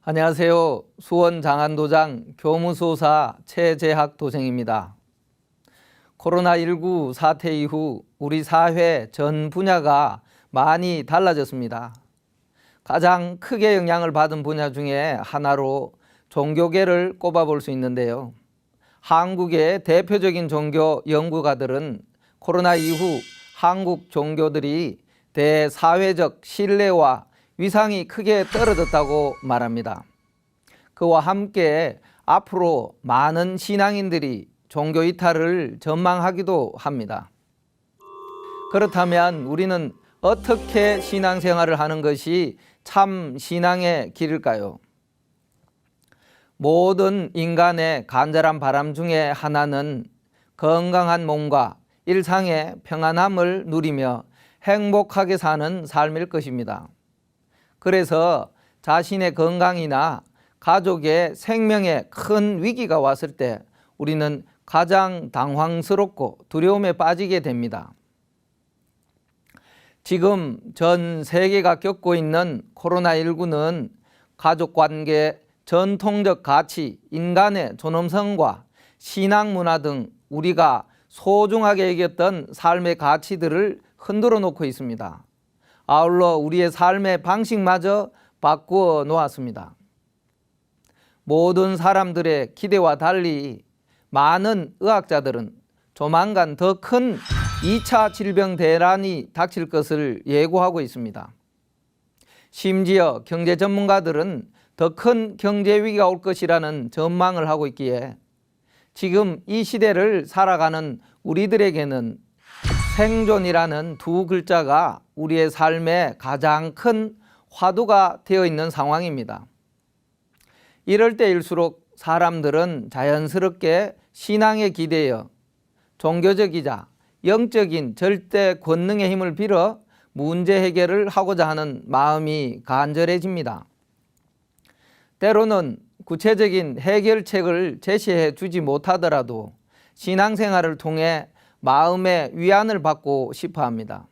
안녕하세요. 수원 장안도장 교무소사 최재학 도생입니다. 코로나19 사태 이후 우리 사회 전 분야가 많이 달라졌습니다. 가장 크게 영향을 받은 분야 중에 하나로 종교계를 꼽아볼 수 있는데요. 한국의 대표적인 종교 연구가들은 코로나 이후 한국 종교들이 대사회적 신뢰와 위상이 크게 떨어졌다고 말합니다. 그와 함께 앞으로 많은 신앙인들이 종교 이탈을 전망하기도 합니다. 그렇다면 우리는 어떻게 신앙생활을 하는 것이 참 신앙의 길일까요? 모든 인간의 간절한 바람 중에 하나는 건강한 몸과 일상의 평안함을 누리며 행복하게 사는 삶일 것입니다. 그래서 자신의 건강이나 가족의 생명에 큰 위기가 왔을 때 우리는 가장 당황스럽고 두려움에 빠지게 됩니다. 지금 전 세계가 겪고 있는 코로나19는 가족관계, 전통적 가치, 인간의 존엄성과 신앙 문화 등 우리가 소중하게 여겼던 삶의 가치들을 흔들어 놓고 있습니다. 아울러 우리의 삶의 방식마저 바꾸어 놓았습니다. 모든 사람들의 기대와 달리 많은 의학자들은 조만간 더 큰 2차 질병 대란이 닥칠 것을 예고하고 있습니다. 심지어 경제 전문가들은 더 큰 경제 위기가 올 것이라는 전망을 하고 있기에 지금 이 시대를 살아가는 우리들에게는 생존이라는 두 글자가 우리의 삶에 가장 큰 화두가 되어 있는 상황입니다. 이럴 때일수록 사람들은 자연스럽게 신앙에 기대어 종교적이자 영적인 절대 권능의 힘을 빌어 문제 해결을 하고자 하는 마음이 간절해집니다. 때로는 구체적인 해결책을 제시해 주지 못하더라도 신앙생활을 통해 마음의 위안을 받고 싶어 합니다.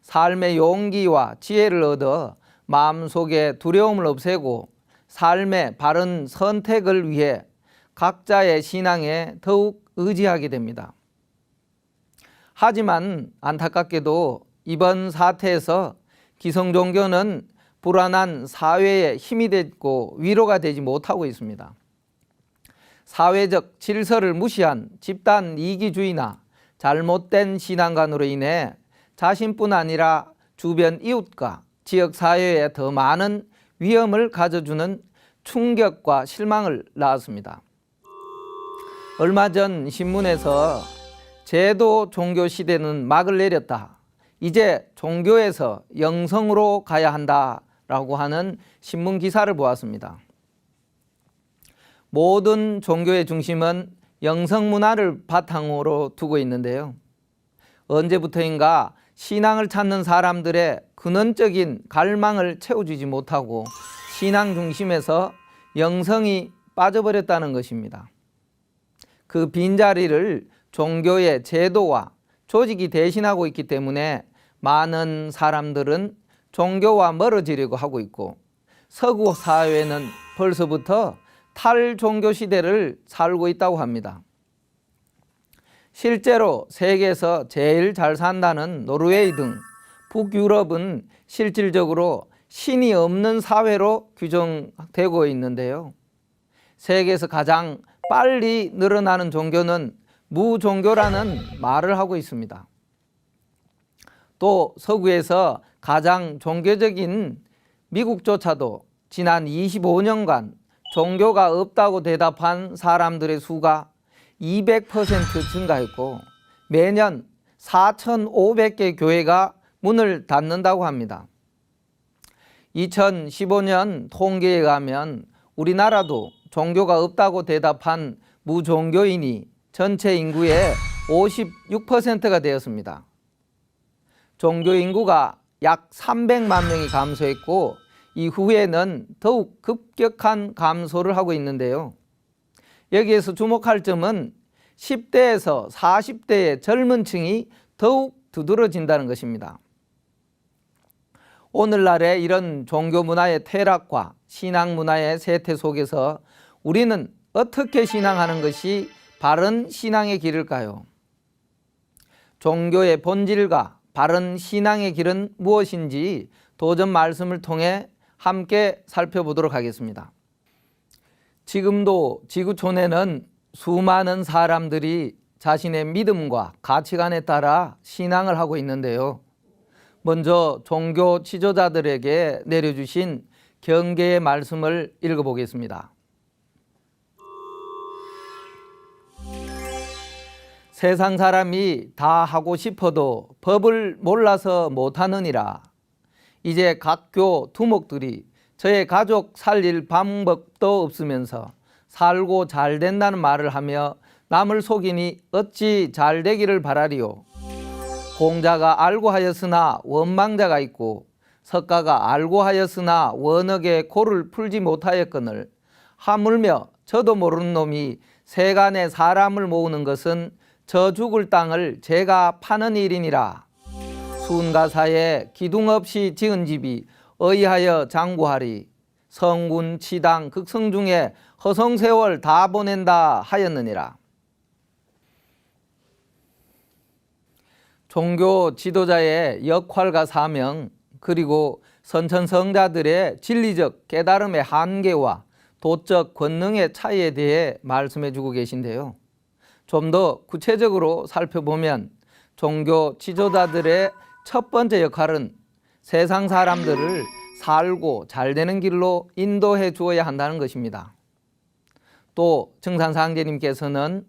삶의 용기와 지혜를 얻어 마음속의 두려움을 없애고 삶의 바른 선택을 위해 각자의 신앙에 더욱 의지하게 됩니다. 하지만 안타깝게도 이번 사태에서 기성종교는 불안한 사회에 힘이 됐고 위로가 되지 못하고 있습니다. 사회적 질서를 무시한 집단 이기주의나 잘못된 신앙관으로 인해 자신뿐 아니라 주변 이웃과 지역사회에 더 많은 위험을 가져주는 충격과 실망을 낳았습니다. 얼마 전 신문에서 제도 종교 시대는 막을 내렸다. 이제 종교에서 영성으로 가야 한다라고 하는 신문 기사를 보았습니다. 모든 종교의 중심은 영성 문화를 바탕으로 두고 있는데요. 언제부터인가 신앙을 찾는 사람들의 근원적인 갈망을 채워주지 못하고 신앙 중심에서 영성이 빠져버렸다는 것입니다. 그 빈자리를 종교의 제도와 조직이 대신하고 있기 때문에 많은 사람들은 종교와 멀어지려고 하고 있고 서구 사회는 벌써부터 탈종교 시대를 살고 있다고 합니다. 실제로 세계에서 제일 잘 산다는 노르웨이 등 북유럽은 실질적으로 신이 없는 사회로 규정되고 있는데요. 세계에서 가장 빨리 늘어나는 종교는 무종교라는 말을 하고 있습니다. 또 서구에서 가장 종교적인 미국조차도 지난 25년간 종교가 없다고 대답한 사람들의 수가 200% 증가했고 매년 4,500개 교회가 문을 닫는다고 합니다. 2015년 통계에 의하면 우리나라도 종교가 없다고 대답한 무종교인이 전체 인구의 56%가 되었습니다. 종교 인구가 약 300만 명이 감소했고 이후에는 더욱 급격한 감소를 하고 있는데요. 여기에서 주목할 점은 10대에서 40대의 젊은 층이 더욱 두드러진다는 것입니다. 오늘날의 이런 종교 문화의 퇴락과 신앙 문화의 쇠퇴 속에서 우리는 어떻게 신앙하는 것이 바른 신앙의 길일까요? 종교의 본질과 바른 신앙의 길은 무엇인지 도전 말씀을 통해 함께 살펴보도록 하겠습니다. 지금도 지구촌에는 수많은 사람들이 자신의 믿음과 가치관에 따라 신앙을 하고 있는데요. 먼저 종교 지도자들에게 내려주신 경계의 말씀을 읽어보겠습니다. 세상 사람이 다 하고 싶어도 법을 몰라서 못하느니라. 이제 각교 두목들이 저의 가족 살릴 방법도 없으면서 살고 잘 된다는 말을 하며 남을 속이니 어찌 잘 되기를 바라리요. 공자가 알고 하였으나 원망자가 있고 석가가 알고 하였으나 원역에 고를 풀지 못하였거늘 하물며 저도 모르는 놈이 세간의 사람을 모으는 것은 저 죽을 땅을 제가 파는 일이니라. 순가사에 기둥 없이 지은 집이 의하여 장구하리. 성군 치당 극성 중에 허송세월 다 보낸다 하였느니라. 종교 지도자의 역할과 사명, 그리고 선천성자들의 진리적 깨달음의 한계와 도적 권능의 차이에 대해 말씀해 주고 계신데요. 좀 더 구체적으로 살펴보면 종교 지도자들의 첫 번째 역할은 세상 사람들을 살고 잘 되는 길로 인도해 주어야 한다는 것입니다. 또 증산상제님께서는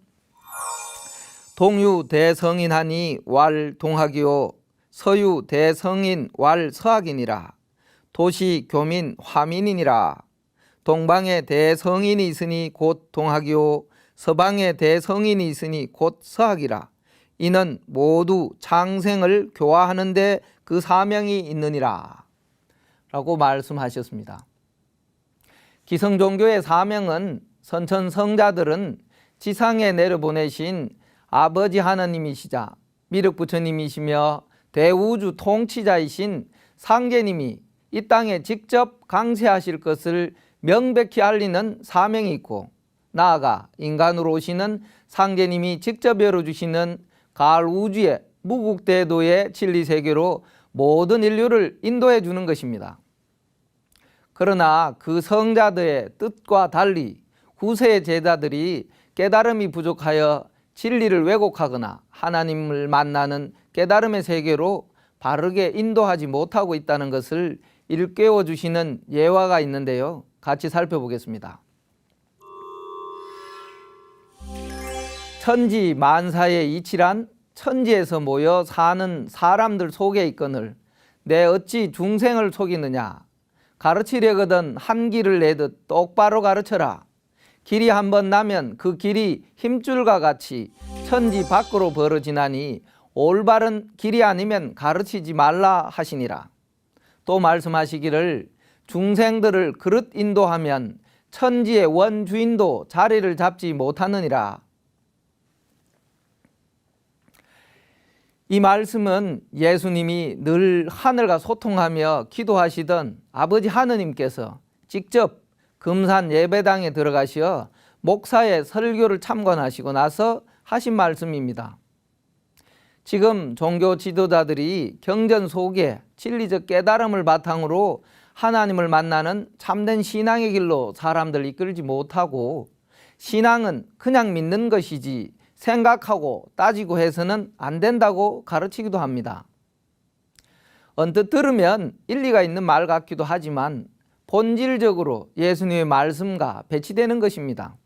동유 대성인하니 왈 동학이요 서유 대성인 왈 서학이니라. 도시 교민 화민이니라. 동방에 대성인이 있으니 곧 동학이요 서방에 대성인이 있으니 곧 서학이라. 이는 모두 창생을 교화하는 데 그 사명이 있느니라 라고 말씀하셨습니다. 기성종교의 사명은 선천성자들은 지상에 내려보내신 아버지 하나님이시자 미륵부처님이시며 대우주 통치자이신 상제님이 이 땅에 직접 강세하실 것을 명백히 알리는 사명이 있고, 나아가 인간으로 오시는 상제님이 직접 열어주시는 가을 우주의 무국대도의 진리세계로 모든 인류를 인도해 주는 것입니다. 그러나 그 성자들의 뜻과 달리 후세의 제자들이 깨달음이 부족하여 진리를 왜곡하거나 하나님을 만나는 깨달음의 세계로 바르게 인도하지 못하고 있다는 것을 일깨워 주시는 예화가 있는데요. 같이 살펴보겠습니다. 천지 만사의 이치란 천지에서 모여 사는 사람들 속에 있거늘 내 어찌 중생을 속이느냐. 가르치려거든 한 길을 내듯 똑바로 가르쳐라. 길이 한번 나면 그 길이 힘줄과 같이 천지 밖으로 벌어지나니 올바른 길이 아니면 가르치지 말라 하시니라. 또 말씀하시기를 중생들을 그릇 인도하면 천지의 원주인도 자리를 잡지 못하느니라. 이 말씀은 예수님이 늘 하늘과 소통하며 기도하시던 아버지 하느님께서 직접 금산 예배당에 들어가시어 목사의 설교를 참관하시고 나서 하신 말씀입니다. 지금 종교 지도자들이 경전 속에 진리적 깨달음을 바탕으로 하나님을 만나는 참된 신앙의 길로 사람들을 이끌지 못하고, 신앙은 그냥 믿는 것이지 생각하고 따지고 해서는 안 된다고 가르치기도 합니다. 언뜻 들으면 일리가 있는 말 같기도 하지만 본질적으로 예수님의 말씀과 배치되는 것입니다.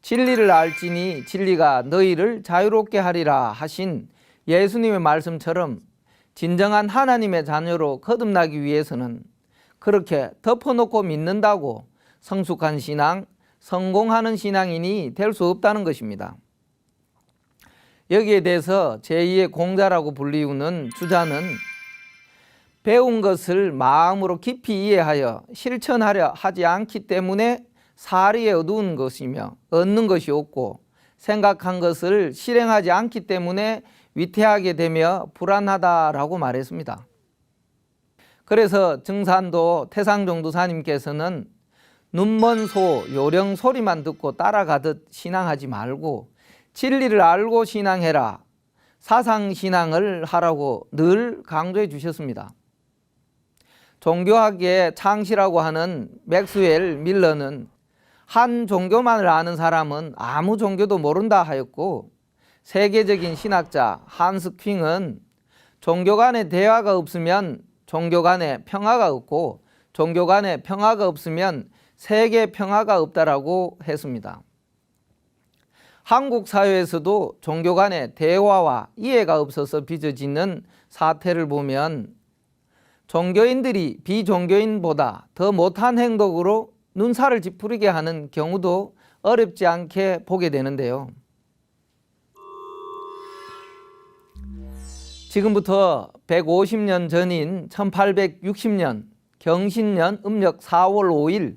진리를 알지니 진리가 너희를 자유롭게 하리라 하신 예수님의 말씀처럼 진정한 하나님의 자녀로 거듭나기 위해서는 그렇게 덮어놓고 믿는다고 성숙한 신앙, 성공하는 신앙인이 될 수 없다는 것입니다. 여기에 대해서 제2의 공자라고 불리우는 주자는 배운 것을 마음으로 깊이 이해하여 실천하려 하지 않기 때문에 사리에 얻은 것이며 얻는 것이 없고, 생각한 것을 실행하지 않기 때문에 위태하게 되며 불안하다라고 말했습니다. 그래서 증산도 태상종도사님께서는 눈먼 소 요령 소리만 듣고 따라가듯 신앙하지 말고 진리를 알고 신앙해라, 사상신앙을 하라고 늘 강조해 주셨습니다. 종교학의 창시라고 하는 맥스웰 밀러는 한 종교만을 아는 사람은 아무 종교도 모른다 하였고, 세계적인 신학자 한스 킹은 종교 간의 대화가 없으면 종교 간의 평화가 없고, 종교 간의 평화가 없으면 세계 평화가 없다라고 했습니다. 한국 사회에서도 종교 간의 대화와 이해가 없어서 빚어지는 사태를 보면 종교인들이 비종교인보다 더 못한 행동으로 눈살을 찌푸리게 하는 경우도 어렵지 않게 보게 되는데요. 지금부터 150년 전인 1860년 경신년 음력 4월 5일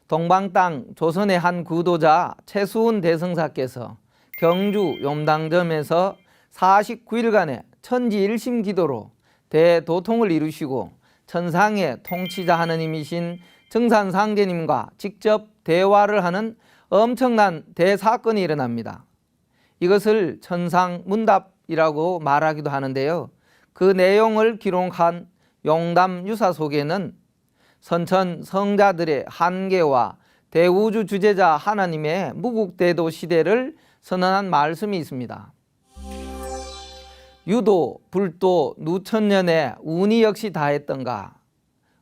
동방 땅 조선의 한 구도자 최수훈 대성사께서 경주 용당점에서 49일간의 천지일심 기도로 대도통을 이루시고 천상의 통치자 하느님이신 증산상제님과 직접 대화를 하는 엄청난 대사건이 일어납니다. 이것을 천상문답이라고 말하기도 하는데요. 그 내용을 기록한 용담유사 속에는 선천 성자들의 한계와 대우주 주제자 하나님의 무국대도 시대를 선언한 말씀이 있습니다. 유도, 불도, 누천년에 운이 역시 다했던가.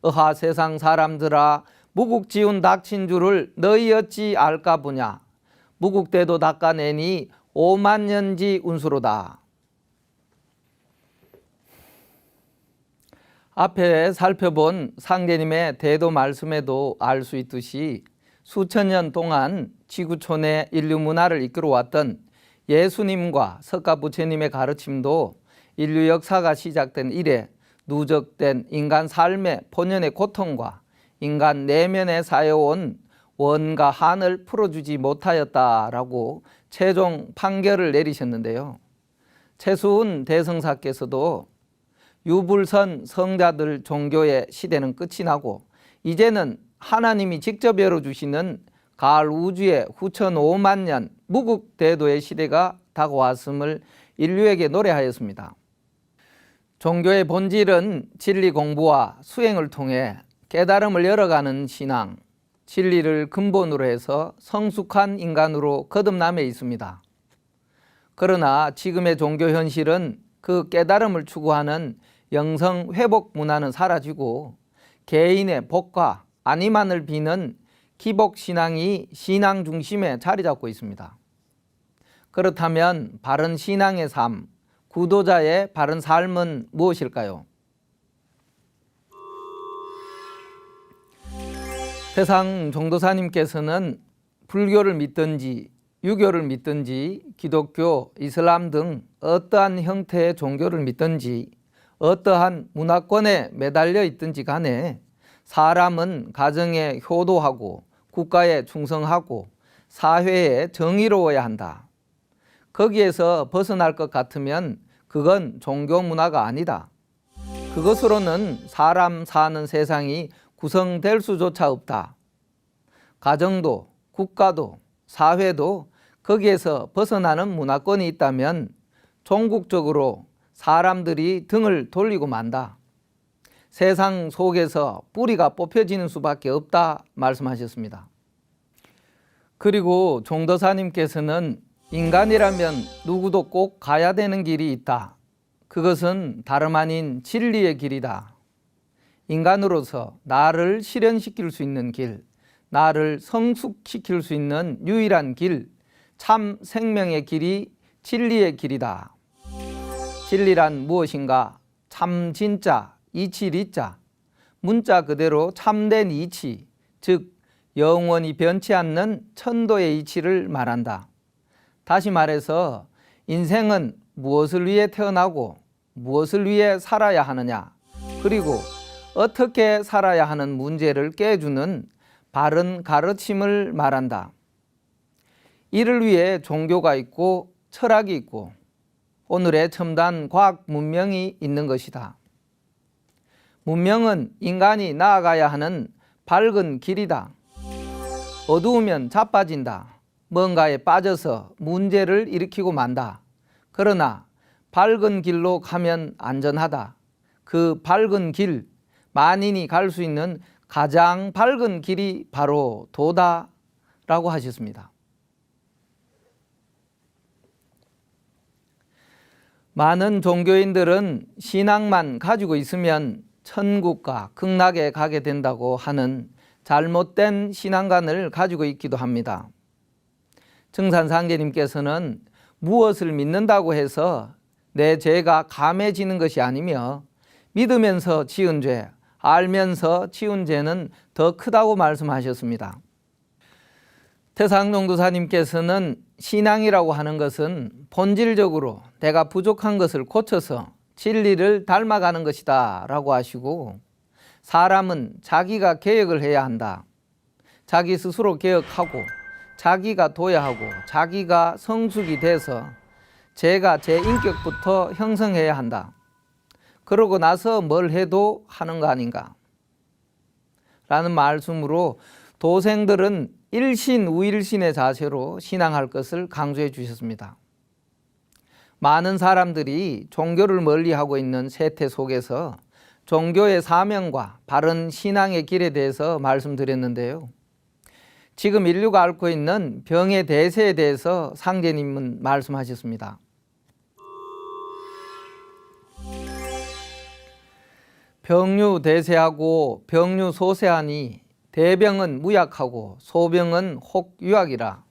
어하 세상 사람들아, 무국지운 닥친 줄을 너희 어찌 알까 보냐. 무국대도 닦아내니 5만년지 운수로다. 앞에 살펴본 상제님의 대도 말씀에도 알 수 있듯이 수천 년 동안 지구촌의 인류 문화를 이끌어왔던 예수님과 석가부처님의 가르침도 인류 역사가 시작된 이래 누적된 인간 삶의 본연의 고통과 인간 내면에 쌓여온 원과 한을 풀어주지 못하였다라고 최종 판결을 내리셨는데요. 최수훈 대성사께서도 유불선 성자들 종교의 시대는 끝이 나고 이제는 하나님이 직접 열어주시는 가을 우주의 후천 5만 년 무국대도의 시대가 다가왔음을 인류에게 노래하였습니다. 종교의 본질은 진리 공부와 수행을 통해 깨달음을 열어가는 신앙, 진리를 근본으로 해서 성숙한 인간으로 거듭남에 있습니다. 그러나 지금의 종교 현실은 그 깨달음을 추구하는 영성 회복 문화는 사라지고 개인의 복과 안위만을 비는 기복 신앙이 신앙 중심에 자리 잡고 있습니다. 그렇다면 바른 신앙의 삶, 구도자의 바른 삶은 무엇일까요? 태상 종도사님께서는 불교를 믿든지 유교를 믿든지 기독교, 이슬람 등 어떠한 형태의 종교를 믿든지 어떠한 문화권에 매달려 있든지 간에 사람은 가정에 효도하고 국가에 충성하고 사회에 정의로워야 한다. 거기에서 벗어날 것 같으면 그건 종교 문화가 아니다. 그것으로는 사람 사는 세상이 구성될 수조차 없다. 가정도 국가도 사회도 거기에서 벗어나는 문화권이 있다면 종국적으로 사람들이 등을 돌리고 만다. 세상 속에서 뿌리가 뽑혀지는 수밖에 없다 말씀하셨습니다. 그리고 종도사님께서는 인간이라면 누구도 꼭 가야 되는 길이 있다. 그것은 다름 아닌 진리의 길이다. 인간으로서 나를 실현시킬 수 있는 길, 나를 성숙시킬 수 있는 유일한 길, 참 생명의 길이 진리의 길이다. 진리란 무엇인가? 참 진짜, 이치리자, 문자 그대로 참된 이치, 즉 영원히 변치 않는 천도의 이치를 말한다. 다시 말해서 인생은 무엇을 위해 태어나고 무엇을 위해 살아야 하느냐, 그리고 어떻게 살아야 하는 문제를 깨주는 바른 가르침을 말한다. 이를 위해 종교가 있고 철학이 있고 오늘의 첨단 과학 문명이 있는 것이다. 문명은 인간이 나아가야 하는 밝은 길이다. 어두우면 자빠진다. 뭔가에 빠져서 문제를 일으키고 만다. 그러나 밝은 길로 가면 안전하다. 그 밝은 길, 만인이 갈 수 있는 가장 밝은 길이 바로 도다라고 하셨습니다. 많은 종교인들은 신앙만 가지고 있으면 천국과 극락에 가게 된다고 하는 잘못된 신앙관을 가지고 있기도 합니다. 증산상제님께서는 무엇을 믿는다고 해서 내 죄가 감해지는 것이 아니며 믿으면서 지은 죄, 알면서 지은 죄는 더 크다고 말씀하셨습니다. 태상용도사님께서는 신앙이라고 하는 것은 본질적으로 내가 부족한 것을 고쳐서 진리를 닮아가는 것이다 라고 하시고, 사람은 자기가 개혁을 해야 한다. 자기 스스로 개혁하고 자기가 도야하고 자기가 성숙이 돼서 제가 제 인격부터 형성해야 한다. 그러고 나서 뭘 해도 하는 거 아닌가 라는 말씀으로 도생들은 일신 우일신의 자세로 신앙할 것을 강조해 주셨습니다. 많은 사람들이 종교를 멀리하고 있는 세태 속에서 종교의 사명과 바른 신앙의 길에 대해서 말씀드렸는데요. 지금 인류가 앓고 있는 병의 대세에 대해서 상제님은 말씀하셨습니다. 병류 대세하고 병류 소세하니 대병은 무약하고 소병은 혹유약이라.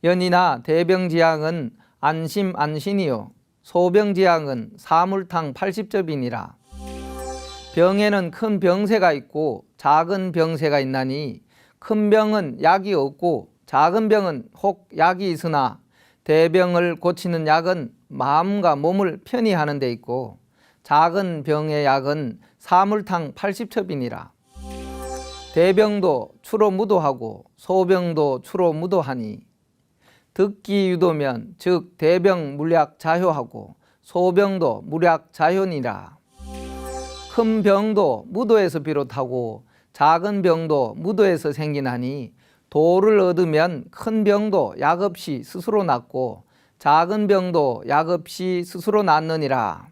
연이나 대병지향은 안심 안신이요 소병지향은 사물탕 80접이니라. 병에는 큰 병세가 있고 작은 병세가 있나니 큰 병은 약이 없고 작은 병은 혹 약이 있으나 대병을 고치는 약은 마음과 몸을 편히 하는 데 있고 작은 병의 약은 사물탕 80첩이니라. 대병도 추로 무도하고 소병도 추로 무도하니 듣기 유도면 즉 대병 물약 자효하고 소병도 물약 자효니라. 큰 병도 무도에서 비롯하고 작은 병도 무도에서 생기나니 도를 얻으면 큰 병도 약 없이 스스로 낫고 작은 병도 약 없이 스스로 낫느니라.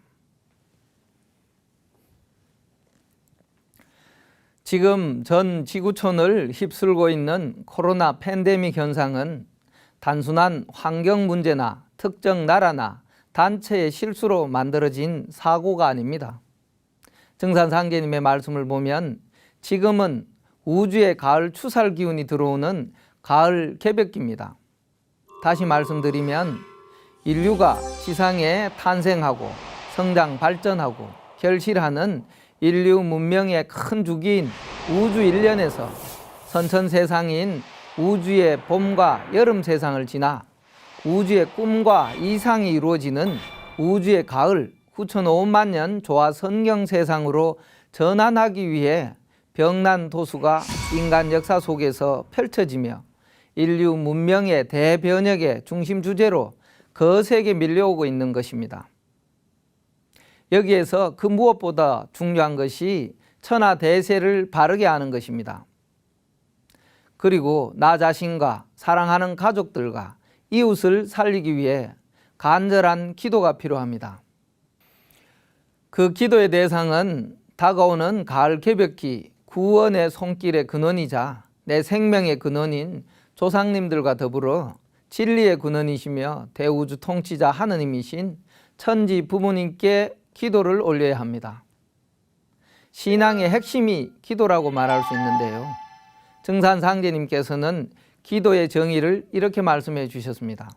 지금 전 지구촌을 휩쓸고 있는 코로나 팬데믹 현상은 단순한 환경 문제나 특정 나라나 단체의 실수로 만들어진 사고가 아닙니다. 증산상제님의 말씀을 보면 지금은 우주의 가을 추살 기운이 들어오는 가을 개벽기입니다. 다시 말씀드리면 인류가 지상에 탄생하고 성장 발전하고 결실하는 인류 문명의 큰 주기인 우주 일련에서 선천세상인 우주의 봄과 여름 세상을 지나 우주의 꿈과 이상이 이루어지는 우주의 가을 9,500만 년 조화 선경 세상으로 전환하기 위해 병난 도수가 인간 역사 속에서 펼쳐지며 인류 문명의 대변혁의 중심 주제로 거세게 밀려오고 있는 것입니다. 여기에서 그 무엇보다 중요한 것이 천하대세를 바르게 하는 것입니다. 그리고 나 자신과 사랑하는 가족들과 이웃을 살리기 위해 간절한 기도가 필요합니다. 그 기도의 대상은 다가오는 가을 개벽기 구원의 손길의 근원이자 내 생명의 근원인 조상님들과 더불어 진리의 근원이시며 대우주 통치자 하느님이신 천지 부모님께 기도를 올려야 합니다. 신앙의 핵심이 기도라고 말할 수 있는데요. 증산상제님께서는 기도의 정의를 이렇게 말씀해 주셨습니다.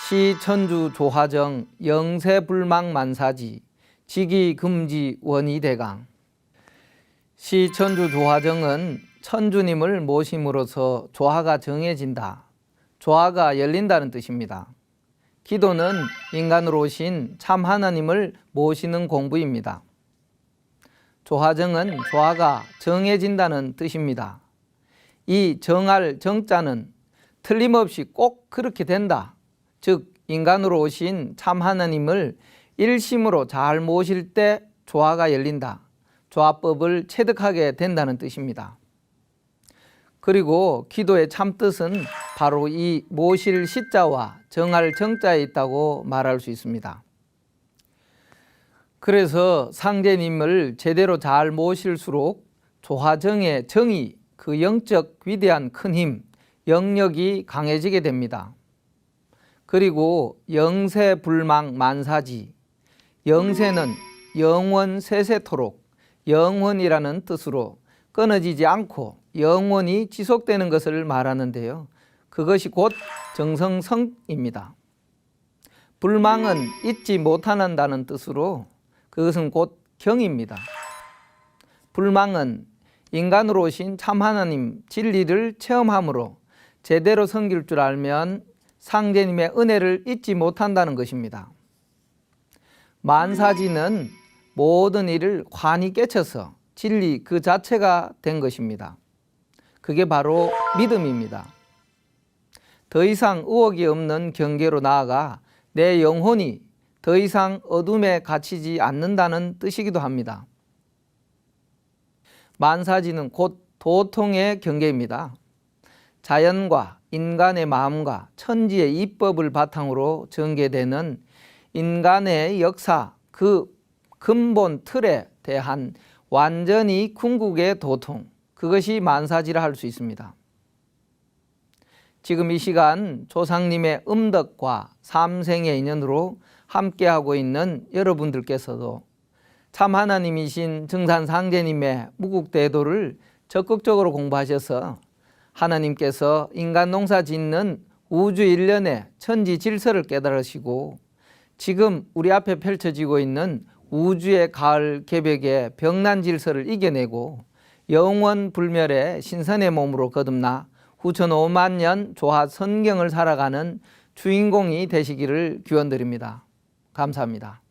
시천주 조화정 영세불망 만사지 지기금지 원이대강. 시천주 조화정은 천주님을 모심으로써 조화가 정해진다, 조화가 열린다는 뜻입니다. 기도는 인간으로 오신 참 하나님을 모시는 공부입니다. 조화정은 조화가 정해진다는 뜻입니다. 이 정할 정자는 틀림없이 꼭 그렇게 된다, 즉 인간으로 오신 참 하나님을 일심으로 잘 모실 때 조화가 열린다, 조화법을 체득하게 된다는 뜻입니다. 그리고 기도의 참뜻은 바로 이 모실 시자와 정할 정자에 있다고 말할 수 있습니다. 그래서 상제님을 제대로 잘 모실수록 조화정의 정의, 그 영적 위대한 큰 힘, 영력이 강해지게 됩니다. 그리고 영세불망 만사지, 영세는 영원 세세토록, 영원이라는 뜻으로 끊어지지 않고 영원히 지속되는 것을 말하는데요. 그것이 곧 정성성입니다. 불망은 잊지 못한다는 뜻으로 그것은 곧 경입니다. 불망은 인간으로 오신 참 하나님 진리를 체험함으로 제대로 섬길 줄 알면 상제님의 은혜를 잊지 못한다는 것입니다. 만사지는 모든 일을 환히 깨쳐서 진리 그 자체가 된 것입니다. 그게 바로 믿음입니다. 더 이상 의혹이 없는 경계로 나아가 내 영혼이 더 이상 어둠에 갇히지 않는다는 뜻이기도 합니다. 만사지는 곧 도통의 경계입니다. 자연과 인간의 마음과 천지의 이법을 바탕으로 전개되는 인간의 역사, 그 근본 틀에 대한 완전히 궁극의 도통, 그것이 만사지라 할 수 있습니다. 지금 이 시간 조상님의 음덕과 삼생의 인연으로 함께하고 있는 여러분들께서도 참 하나님이신 증산상제님의 무국대도를 적극적으로 공부하셔서 하나님께서 인간 농사 짓는 우주 일련의 천지 질서를 깨달으시고 지금 우리 앞에 펼쳐지고 있는 우주의 가을 개벽의 병난 질서를 이겨내고 영원 불멸의 신선의 몸으로 거듭나 후천 5만 년 조화 선경을 살아가는 주인공이 되시기를 기원드립니다. 감사합니다.